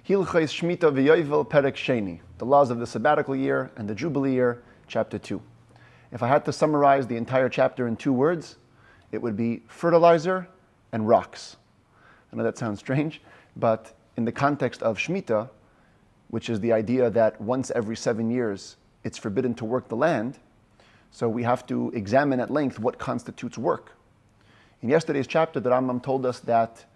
Hilchos Shmittah v'Yovel Perek Sheni, the laws of the sabbatical year and the Jubilee year, chapter 2. If I had to summarize the entire chapter in 2 words, it would be fertilizer and rocks. I know that sounds strange, but in the context of Shmittah, which is the idea that once every 7 years it's forbidden to work the land, so we have to examine at length what constitutes work. In yesterday's chapter, the Rambam told us that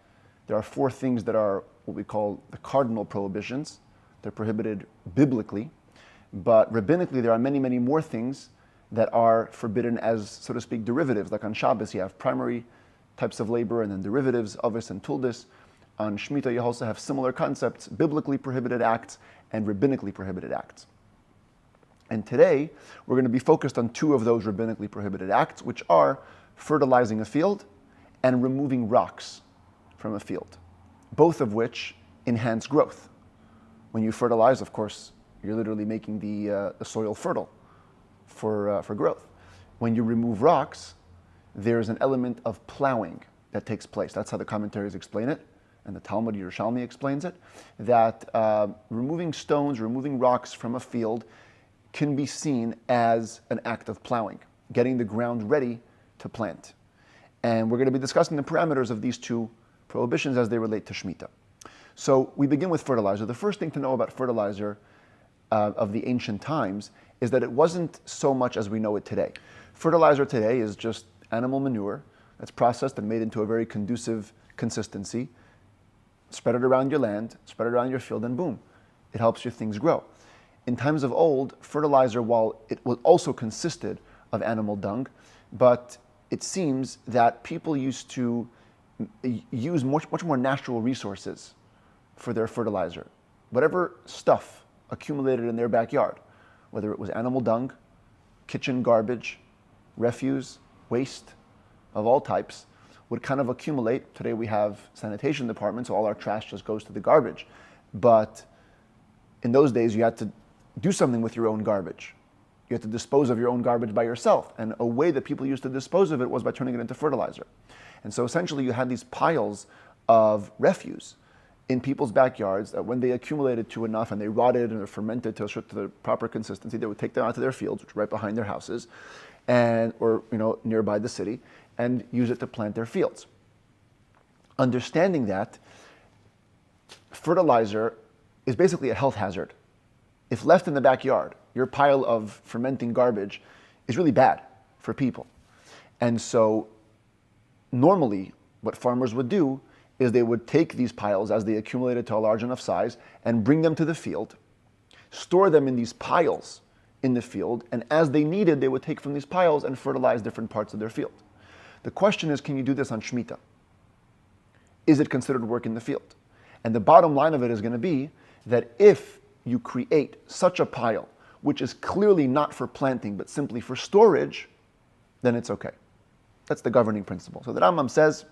there are 4 things that are what we call the cardinal prohibitions. They're prohibited biblically, but rabbinically there are many, many more things that are forbidden as, so to speak, derivatives. Like on Shabbos, you have primary types of labor and then derivatives, avis and tuldis. On Shmittah, you also have similar concepts, biblically prohibited acts and rabbinically prohibited acts. And today, we're going to be focused on 2 of those rabbinically prohibited acts, which are fertilizing a field and removing rocks from a field, both of which enhance growth. When you fertilize, of course, you're literally making the soil fertile for growth. When you remove rocks, there's an element of plowing that takes place. That's how the commentaries explain it, and the Talmud Yerushalmi explains it, that removing stones, removing rocks from a field can be seen as an act of plowing, getting the ground ready to plant. And we're going to be discussing the parameters of these 2 prohibitions as they relate to Shmittah. So we begin with fertilizer. The first thing to know about fertilizer of the ancient times is that it wasn't so much as we know it today. Fertilizer today is just animal manure that's processed and made into a very conducive consistency. Spread it around your land, spread it around your field, and boom, it helps your things grow. In times of old, fertilizer, while it was also consisted of animal dung, but it seems that people used to use much more natural resources for their fertilizer. Whatever stuff accumulated in their backyard, whether it was animal dung, kitchen garbage, refuse, waste of all types, would kind of accumulate. Today we have sanitation departments, so all our trash just goes to the garbage. But in those days, you had to do something with your own garbage. You had to dispose of your own garbage by yourself. And a way that people used to dispose of it was by turning it into fertilizer. And so essentially you had these piles of refuse in people's backyards that when they accumulated to enough and they rotted and they fermented to the proper consistency, they would take them out to their fields, which are right behind their houses, or nearby the city, and use it to plant their fields. Understanding that, fertilizer is basically a health hazard. If left in the backyard, your pile of fermenting garbage is really bad for people. And so normally what farmers would do is they would take these piles as they accumulated to a large enough size and bring them to the field, store them in these piles in the field, and as they needed, they would take from these piles and fertilize different parts of their field. The question is, can you do this on Shmittah? Is it considered work in the field? And the bottom line of it is going to be that if you create such a pile, which is clearly not for planting, but simply for storage, then it's okay. That's the governing principle. So the Rambam says,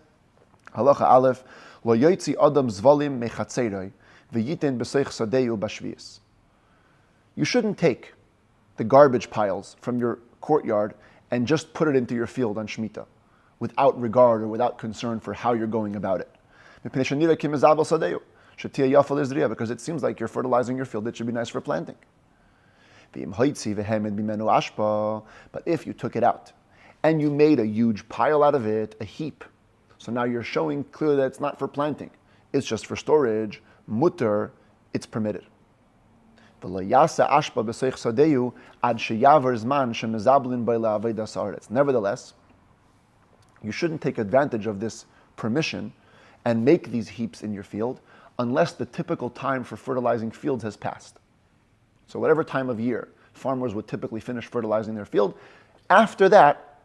Halacha Aleph, Lo yoitzi adam zvalim mechatzeiroi, v'yiten b'seich sadeu b'shvius. You shouldn't take the garbage piles from your courtyard and just put it into your field on Shmittah, without regard or without concern for how you're going about it. Because it seems like you're fertilizing your field, it should be nice for planting. But if you took it out and you made a huge pile out of it, a heap, so now you're showing clearly that it's not for planting, it's just for storage, mutter, it's permitted. Nevertheless, you shouldn't take advantage of this permission and make these heaps in your field unless the typical time for fertilizing fields has passed. So whatever time of year farmers would typically finish fertilizing their field, after that,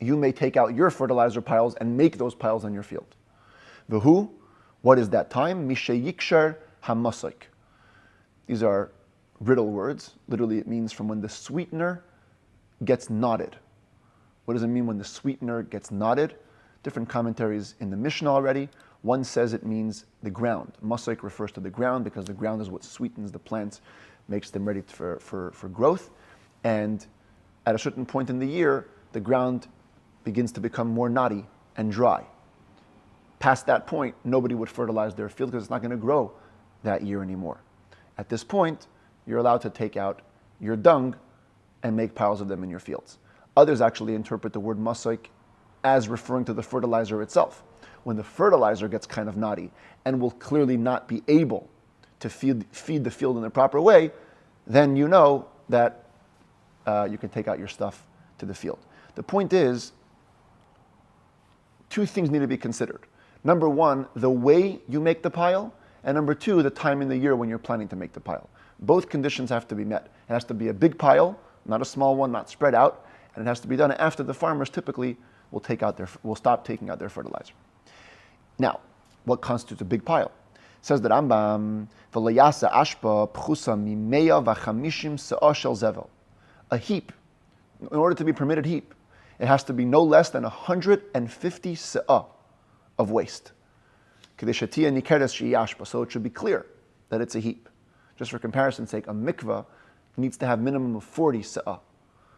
you may take out your fertilizer piles and make those piles on your field. V'hu, what is that time? Mishayikshar hamasik. These are riddle words. Literally, it means from when the sweetener gets knotted. What does it mean when the sweetener gets knotted? Different commentaries in the Mishnah already. One says it means the ground. Masik refers to the ground because the ground is what sweetens the plants, makes them ready for growth. And at a certain point in the year, the ground begins to become more knotty and dry. Past that point, nobody would fertilize their field because it's not going to grow that year anymore. At this point, you're allowed to take out your dung and make piles of them in your fields. Others actually interpret the word masoik as referring to the fertilizer itself. When the fertilizer gets kind of knotty and will clearly not be able to feed the field in the proper way, then you know that you can take out your stuff to the field. The point is, two things need to be considered. Number one, the way you make the pile, and number two, the time in the year when you're planning to make the pile. Both conditions have to be met. It has to be a big pile, not a small one, not spread out, and it has to be done after the farmers typically will stop taking out their fertilizer. Now, what constitutes a big pile? Says the Rambam, "V'layasa ashpa pchusa mimeya v'chamishim se'ah shel zevel." A heap, in order to be permitted heap, it has to be no less than 150 se'ah of waste. So it should be clear that it's a heap. Just for comparison's sake, a mikveh needs to have minimum of 40 se'ah.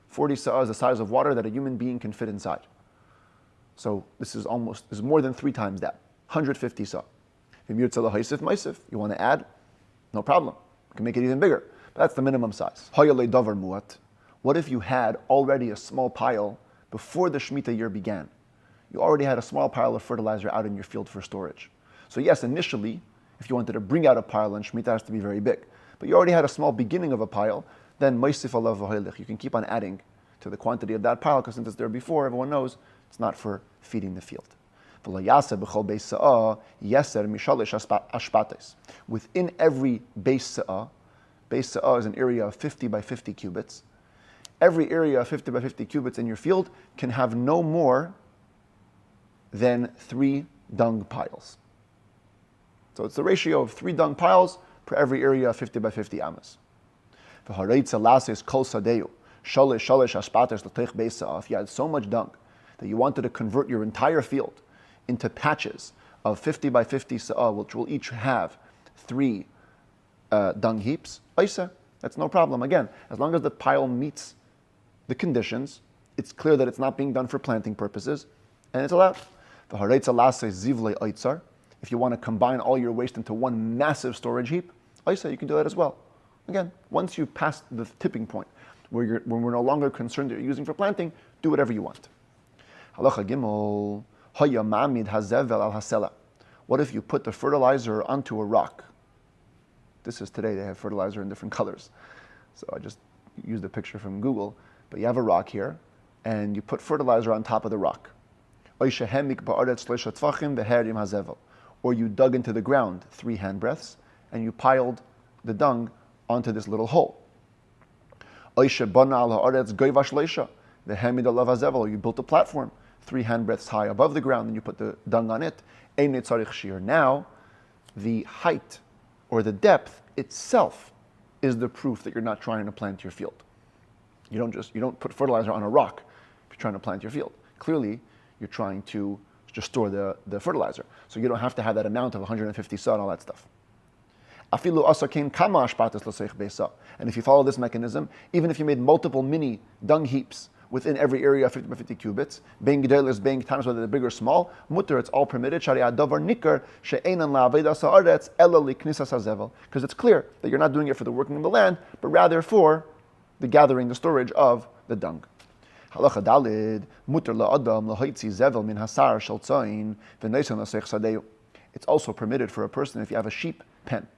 40 se'ah is the size of water that a human being can fit inside. So this is more than 3 times that, 150 se'ah. If you want to add, no problem. You can make it even bigger. But that's the minimum size. What if you had already a small pile before the Shmittah year began? You already had a small pile of fertilizer out in your field for storage. So yes, initially, if you wanted to bring out a pile, and Shmittah has to be very big, but you already had a small beginning of a pile, then you can keep on adding to the quantity of that pile, because since it's there before, everyone knows it's not for feeding the field. Within every base se'ah is an area of 50 by 50 cubits. Every area of 50 by 50 cubits in your field can have no more than 3 dung piles. So it's the ratio of 3 dung piles per every area of 50 by 50 amas. If you had so much dung that you wanted to convert your entire field into patches of 50 by 50 se'ah, which will each have 3 dung heaps, that's no problem. Again, as long as the pile meets the conditions, it's clear that it's not being done for planting purposes, and it's allowed. If you want to combine all your waste into one massive storage heap, you can do that as well. Again, once you pass the tipping point when we're no longer concerned that you're using for planting, do whatever you want. Halacha Gimel, what if you put the fertilizer onto a rock? This is today, they have fertilizer in different colors. So I just used a picture from Google, but you have a rock here, and you put fertilizer on top of the rock. Or you dug into the ground 3 handbreadths, and you piled the dung onto this little hole. Or you built a platform 3 handbreadths high above the ground, and you put the dung on it. Now, the height or the depth itself is the proof that you're not trying to plant your field. You don't put fertilizer on a rock if you're trying to plant your field. Clearly, you're trying to just store the fertilizer. So you don't have to have that amount of 150 se'ah and all that stuff. And if you follow this mechanism, even if you made multiple mini dung heaps within every area of 50 by 50 cubits, being gedolos, being times whether they're big or small, mutter, it's all permitted, because it's clear that you're not doing it for the working of the land, but rather for the gathering, the storage of the dung. Halacha dalid, mutter la'adam lahaitzi zevel min hasar shel tzayin v'neisen l'seich sadeu. It's also permitted for a person if you have a sheep pen.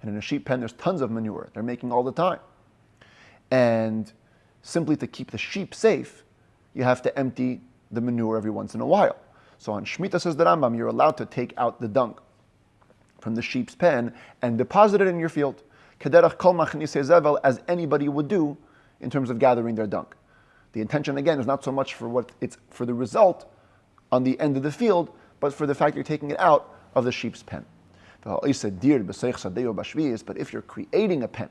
And in a sheep pen there's tons of manure. They're making all the time. And simply to keep the sheep safe, you have to empty the manure every once in a while. So on Shmittah, says the Rambam, you're allowed to take out the dung from the sheep's pen and deposit it in your field. Kederach kol machnise zevel, as anybody would do in terms of gathering their dung. The intention, again, is not so much for the result on the end of the field, but for the fact you're taking it out of the sheep's pen. But if you're creating a pen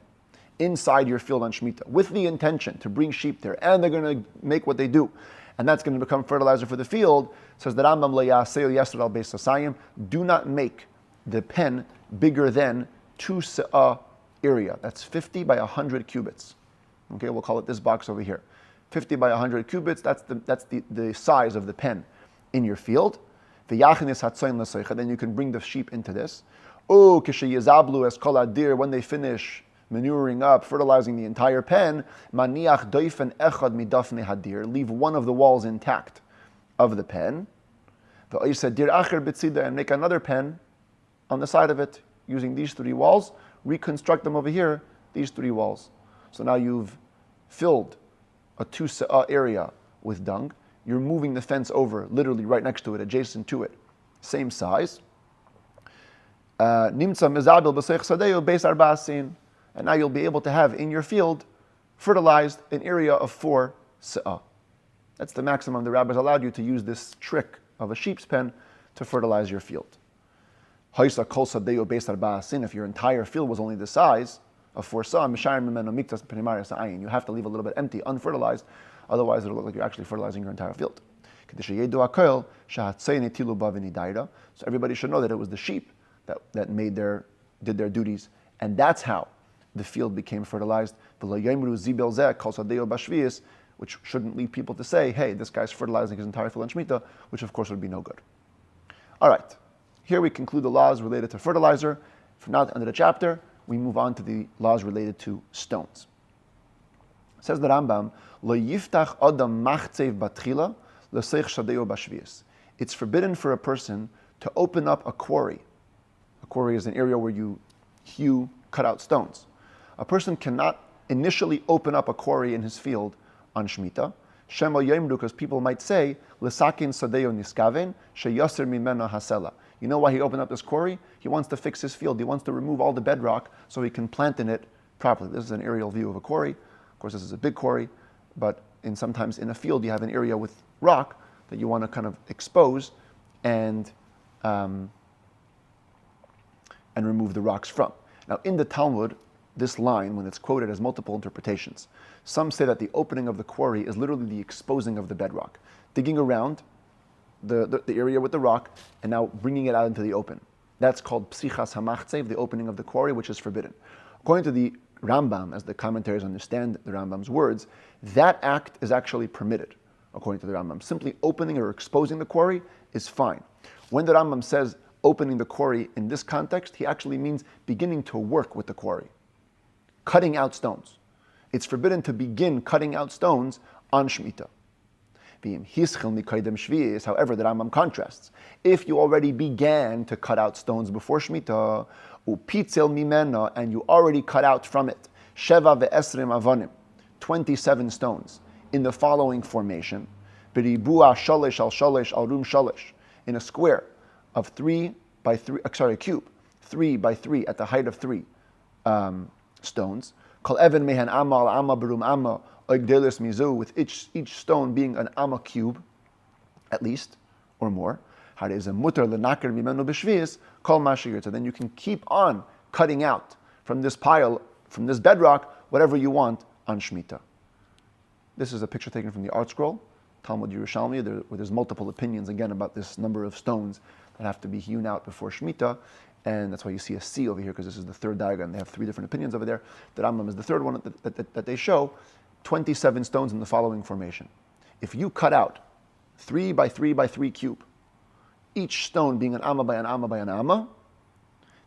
inside your field on Shmittah with the intention to bring sheep there, and they're going to make what they do, and that's going to become fertilizer for the field, says the Rambam, do not make the pen bigger than 2 se'ah area. That's 50 by 100 cubits. Okay, we'll call it this box over here. 50 by 100 cubits, that's the size of the pen in your field. Then you can bring the sheep into this. Oh, kishayizablu es kol adir, when they finish manuring up, fertilizing the entire pen, maniach doifen echad midafne hadir, leave one of the walls intact of the pen. Dir acher betzida, and make another pen on the side of it using these 3 walls. Reconstruct them over here, these 3 walls. So now you've filled a 2 se'ah area with dung. You're moving the fence over, literally right next to it, adjacent to it, same size. Nimtza mezabel b'seich sadeu beis arba'asin, and now you'll be able to have in your field fertilized an area of 4 se'ah. That's the maximum the rabbis allowed you to use this trick of a sheep's pen to fertilize your field. Haisa kol sadeu beis arba'asin, if your entire field was only the size of 4 se'ah, mishayim mimeno miktas p'nimar yasa'ayin, you have to leave a little bit empty, unfertilized, otherwise it'll look like you're actually fertilizing your entire field. So everybody should know that it was the sheep that did their duties, and that's how the field became fertilized. Which shouldn't lead people to say, hey, this guy's fertilizing his entire field on Shmittah, which of course would be no good. All right, here we conclude the laws related to fertilizer. From now to the end of the chapter, we move on to the laws related to stones. Says the Rambam, Lo yiftach adam machzev batchila l'seich shadeo bashvius. It's forbidden for a person to open up a quarry. A quarry is an area where you cut out stones. A person cannot initially open up a quarry in his field on Shmittah. Shema yomru, because people might say, L'sakin sadeo niskaven, sheyaser mimena hasela. You know why he opened up this quarry? He wants to fix his field. He wants to remove all the bedrock so he can plant in it properly. This is an aerial view of a quarry. Of course, this is a big quarry, but sometimes in a field you have an area with rock that you want to kind of expose and remove the rocks from. Now, in the Talmud, this line, when it's quoted, has multiple interpretations. Some say that the opening of the quarry is literally the exposing of the bedrock, digging around the area with the rock and now bringing it out into the open. That's called psichas hamachzev, the opening of the quarry, which is forbidden. According to the Rambam, as the commentaries understand the Rambam's words, that act is actually permitted, according to the Rambam. Simply opening or exposing the quarry is fine. When the Rambam says opening the quarry in this context, he actually means beginning to work with the quarry, cutting out stones. It's forbidden to begin cutting out stones on Shmittah. However, the Rambam contrasts. If you already began to cut out stones before Shmittah, and you already cut out from it, 27 stones, in the following formation, in a square of 3 by 3, a cube, 3 by 3 at the height of 3 stones, with each stone being an amma cube, at least, or more. So then you can keep on cutting out from this pile, from this bedrock, whatever you want on Shmittah. This is a picture taken from the Art Scroll, Talmud Yerushalmi, where there's multiple opinions again about this number of stones that have to be hewn out before Shmittah. And that's why you see a C over here, because this is the third diagram. They have 3 different opinions over there. The Rambam is the third one that they show, 27 stones in the following formation. If you cut out 3 by 3 by 3 cube, each stone being an amma by an amma by an amma,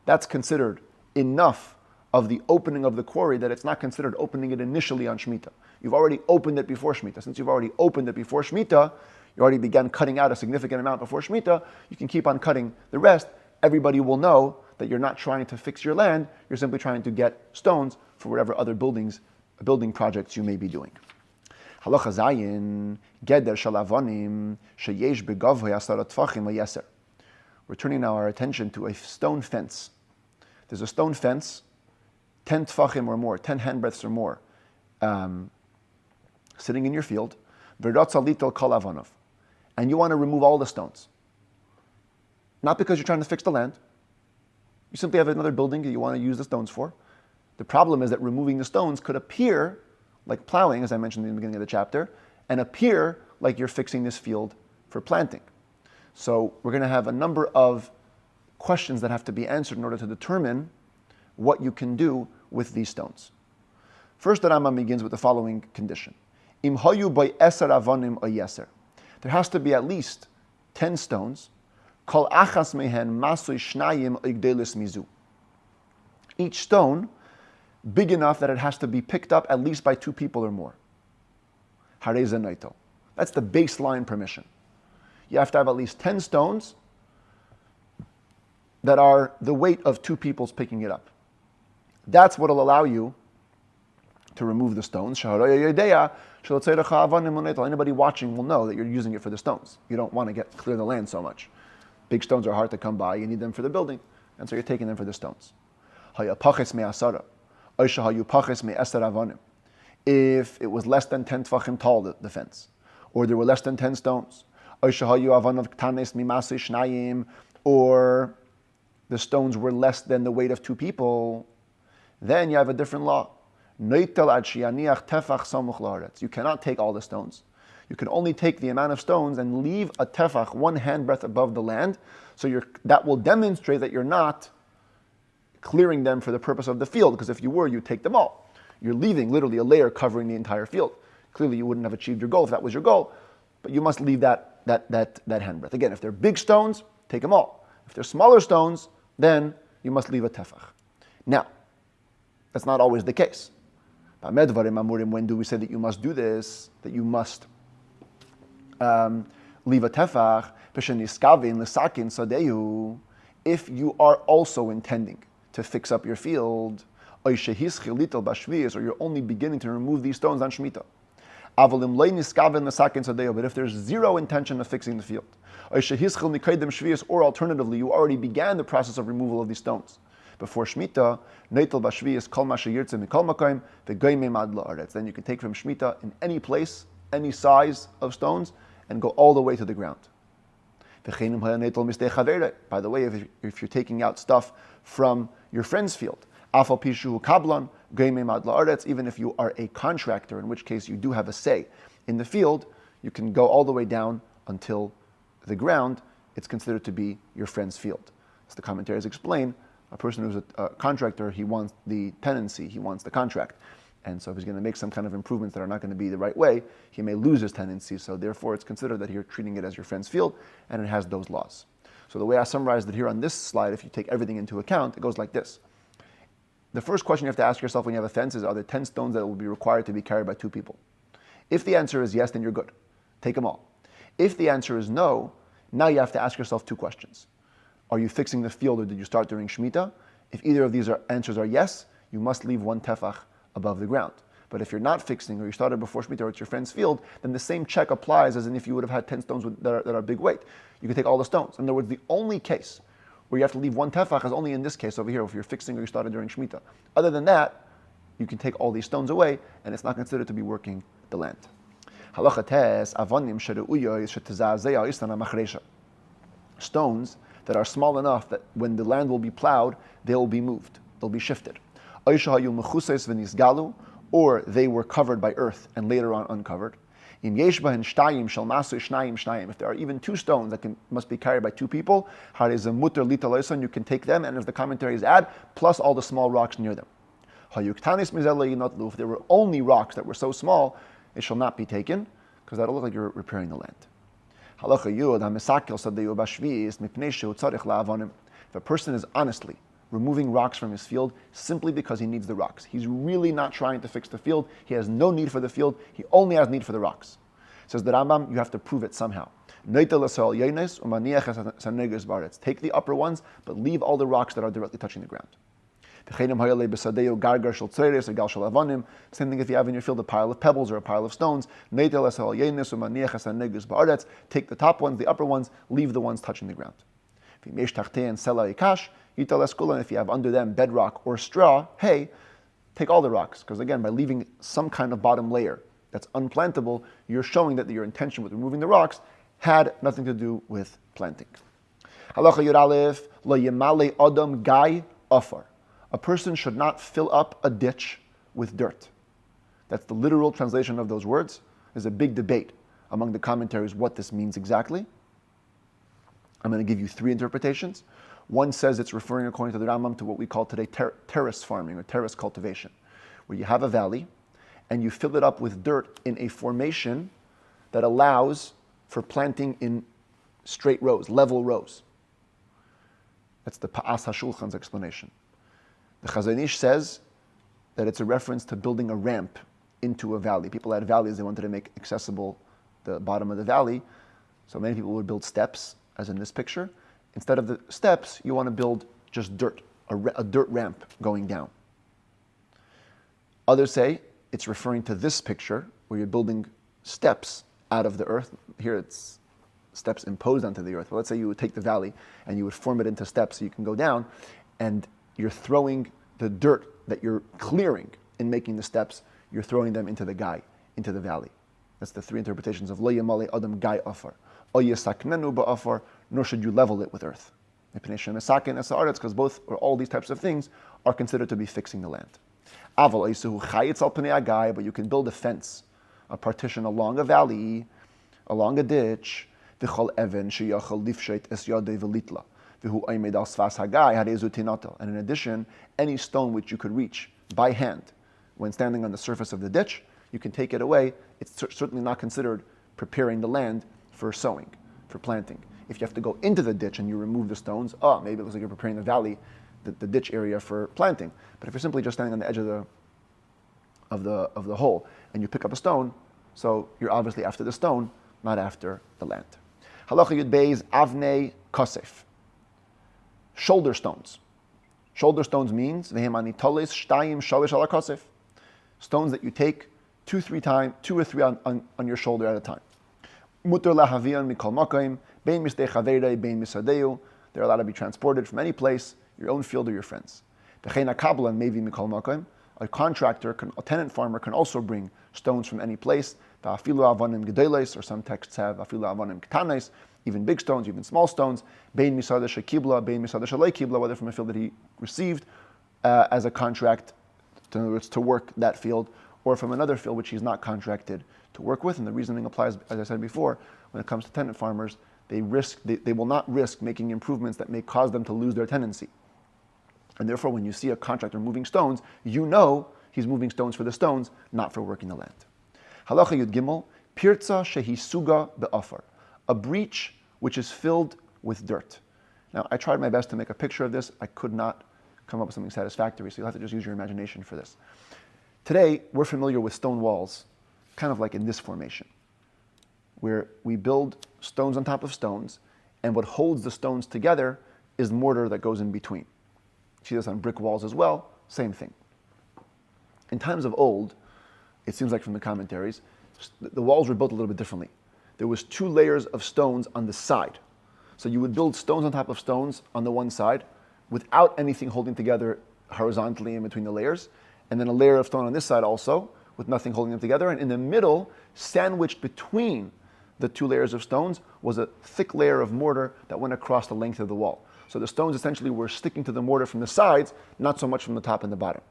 that's considered enough of the opening of the quarry that it's not considered opening it initially on Shmittah. You've already opened it before Shmittah. Since you've already opened it before Shmittah, you already began cutting out a significant amount before Shmittah, you can keep on cutting the rest. Everybody will know that you're not trying to fix your land, you're simply trying to get stones for whatever other building projects you may be doing. Halacha Zayin, Geder Shalavonim, Sheyesh Begavoi Asarat Tfachim Vayeser. We're turning now our attention to a stone fence. There's a stone fence, 10 tfachim or more, 10 handbreadths or more, sitting in your field, and you want to remove all the stones. Not because you're trying to fix the land. You simply have another building that you want to use the stones for. The problem is that removing the stones could appear like plowing, as I mentioned in the beginning of the chapter, and appear like you're fixing this field for planting. So we're going to have a number of questions that have to be answered in order to determine what you can do with these stones. First, the Rambam begins with the following condition. Im hayu by eser avonim o yeser. There has to be at least 10 stones, Kol achas mehen masui shnayim igdelis mizu. Each stone big enough that it has to be picked up at least by 2 people or more. Hareza naito. That's the baseline permission. You have to have at least 10 stones that are the weight of 2 people's picking it up. That's what will allow you to remove the stones. Anybody watching will know that you're using it for the stones. You don't want to clear the land so much. Big stones are hard to come by. You need them for the building. And so you're taking them for the stones. If it was less than 10 tvachim tall, the fence, or there were less than 10 stones, or the stones were less than the weight of 2 people, then you have a different law. You cannot take all the stones. You can only take the amount of stones and leave a tefach 1 handbreadth above the land, so that will demonstrate that you're not clearing them for the purpose of the field, because if you were, you'd take them all. You're leaving literally a layer covering the entire field. Clearly you wouldn't have achieved your goal if that was your goal, but you must leave that handbreadth. Again, if they're big stones, take them all. If they're smaller stones, then you must leave a tefach. Now, that's not always the case. When do we say that you must do this, that you must leave a tefach? If you are also intending to fix up your field, or you're only beginning to remove these stones on Shmittah. But if there's zero intention of fixing the field, or alternatively, you already began the process of removal of these stones before Shmittah, then you can take from Shmittah in any place, any size of stones, and go all the way to the ground. By the way, if you're taking out stuff from your friend's field, even if you are a contractor, in which case you do have a say in the field, you can go all the way down until the ground. It's considered to be your friend's field. As the commentaries explain, a person who's a contractor, he wants the tenancy, he wants the contract. And so if he's going to make some kind of improvements that are not going to be the right way, he may lose his tenancy. So therefore it's considered that you're treating it as your friend's field, and it has those laws. So the way I summarized it here on this slide, if you take everything into account, it goes like this. The first question you have to ask yourself when you have a fence is, are there 10 stones that will be required to be carried by 2 people? If the answer is yes, then you're good. Take them all. If the answer is no, now you have to ask yourself 2 questions. Are you fixing the field, or did you start during Shmittah? If either of these answers are yes, you must leave 1 tefach above the ground. But if you're not fixing, or you started before Shmittah, or it's your friend's field, then the same check applies as in if you would have had 10 stones that are big weight. You can take all the stones. In other words, the only case where you have to leave 1 tefach is only in this case over here, if you're fixing or you started during Shmittah. Other than that, you can take all these stones away, and it's not considered to be working the land. Stones that are small enough that when the land will be plowed, they will be moved, they'll be shifted. Or they were covered by earth and later on uncovered. If there are even 2 stones that must be carried by 2 people, you can take them, and as the commentaries add, plus all the small rocks near them. If there were only rocks that were so small, it shall not be taken, because that'll look like you're repairing the land. If a person is honestly removing rocks from his field simply because he needs the rocks, he's really not trying to fix the field, he has no need for the field, he only has need for the rocks. Says the Rambam, you have to prove it somehow. Take the upper ones, but leave all the rocks that are directly touching the ground. Same thing if you have in your field a pile of pebbles or a pile of stones. Take the top ones, the upper ones, leave the ones touching the ground. If you have under them bedrock or straw, hey, take all the rocks. Because again, by leaving some kind of bottom layer that's unplantable, you're showing that your intention with removing the rocks had nothing to do with planting. Halacha Yud Aleph, lo yemale adam gai afar. A person should not fill up a ditch with dirt. That's the literal translation of those words. There's a big debate among the commentaries what this means exactly. I'm going to give you 3 interpretations. One says it's referring, according to the Rambam, to what we call today terrace farming or terrace cultivation, where you have a valley and you fill it up with dirt in a formation that allows for planting in straight rows, level rows. That's the Pa'as HaShulchan's explanation. The Chazon Ish says that it's a reference to building a ramp into a valley. People had valleys, they wanted to make accessible the bottom of the valley. So many people would build steps, as in this picture. Instead of the steps, you want to build just dirt, a dirt ramp going down. Others say it's referring to this picture where you're building steps out of the earth. Here it's steps imposed onto the earth. But let's say you would take the valley and you would form it into steps so you can go down, and you're throwing the dirt that you're clearing in making the steps, you're throwing them into the valley. That's the three interpretations of Lo Yamale Adam Gai Afar. O Yesaknenu Ba'afar, nor should you level it with earth. Because both or all these types of things are considered to be fixing the land. But you can build a fence, a partition along a valley, along a ditch. And in addition, any stone which you could reach by hand when standing on the surface of the ditch, you can take it away. It's certainly not considered preparing the land for sowing, for planting. If you have to go into the ditch and you remove the stones, maybe it looks like you're preparing the valley, the ditch area for planting. But if you're simply just standing on the edge of the hole and you pick up a stone, so you're obviously after the stone, not after the land. Halacha Yud Beis Avnei Kosef. Shoulder stones. Shoulder stones means vehemani toles shtayim shalish ala kosef. Stones that you take two or three on your shoulder at a time. Mutar lahavian mikol makayim bein misdei chaveirei bein misadeu. They're allowed to be transported from any place, your own field or your friends. V'chein hakablan mevi mikol makayim. A contractor, a tenant farmer, can also bring stones from any place. Va'afilu avanim gedolos, or some texts have afilu avanim ketanos, even big stones, even small stones. Bein misada shekibla, bein misada shalei kibla, whether from a field that he received as a contract, in other words, to work that field, or from another field which he's not contracted to work with. And the reasoning applies, as I said before, when it comes to tenant farmers, they will not risk making improvements that may cause them to lose their tenancy. And therefore, when you see a contractor moving stones, you know he's moving stones for the stones, not for working the land. Halacha Yud Gimel, Pirza shehi suga be'afar, a breach which is filled with dirt. Now, I tried my best to make a picture of this. I could not come up with something satisfactory, so you'll have to just use your imagination for this. Today, we're familiar with stone walls, kind of like in this formation, where we build stones on top of stones, and what holds the stones together is mortar that goes in between. You see this on brick walls as well, same thing. In times of old, it seems like from the commentaries, the walls were built a little bit differently. There was 2 layers of stones on the side. So you would build stones on top of stones on the one side without anything holding together horizontally in between the layers, and then a layer of stone on this side also with nothing holding them together, and in the middle, sandwiched between the 2 layers of stones, was a thick layer of mortar that went across the length of the wall. So the stones essentially were sticking to the mortar from the sides, not so much from the top and the bottom.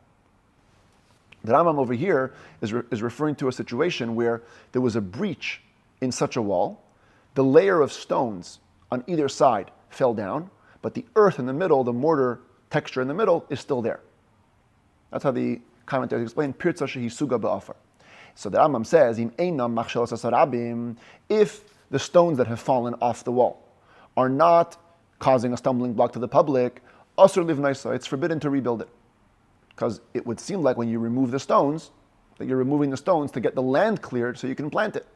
The Rambam over here is referring to a situation where there was a breach in such a wall. The layer of stones on either side fell down, but the earth in the middle, the mortar texture in the middle, is still there. That's how the commentators explain Pirza shehi suga be'afar. So the Rambam says, Im einam machshelas asarabim, if the stones that have fallen off the wall are not causing a stumbling block to the public, asur livnaisa, it's forbidden to rebuild it. Because it would seem like when you remove the stones, that you're removing the stones to get the land cleared so you can plant it.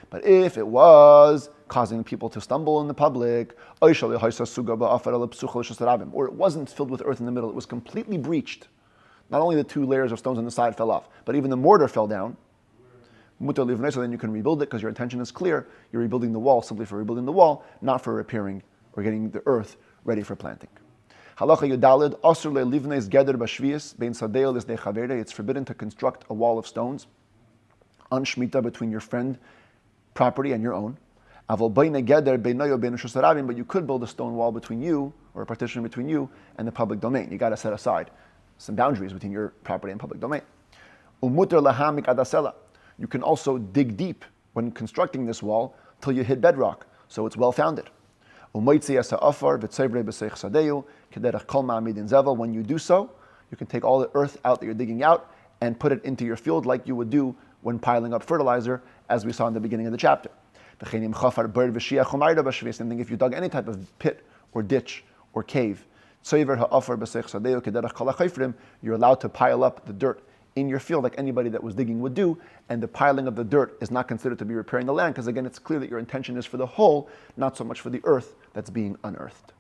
But if it was causing people to stumble in the public, or it wasn't filled with earth in the middle, it was completely breached. Not only the 2 layers of stones on the side fell off, but even the mortar fell down. So then you can rebuild it because your intention is clear. You're rebuilding the wall simply for rebuilding the wall, not for repairing or getting the earth ready for planting. Halacha Yudalid, Asur le'livnes geder b'shvius bein sadeo lisnei chaverei. It's forbidden to construct a wall of stones on Shmittah between your friend property and your own. Avol beine geder beinoyo bein reshus harabim, but you could build a stone wall between you, or a partition between you and the public domain. You got to set aside some boundaries between your property and public domain. Umuter lahamik adasela. You can also dig deep when constructing this wall till you hit bedrock, so it's well founded. When you do so, you can take all the earth out that you're digging out and put it into your field like you would do when piling up fertilizer, as we saw in the beginning of the chapter. Same thing if you dug any type of pit or ditch or cave. You're allowed to pile up the dirt in your field like anybody that was digging would do, and the piling of the dirt is not considered to be repairing the land, because again, it's clear that your intention is for the whole, not so much for the earth that's being unearthed.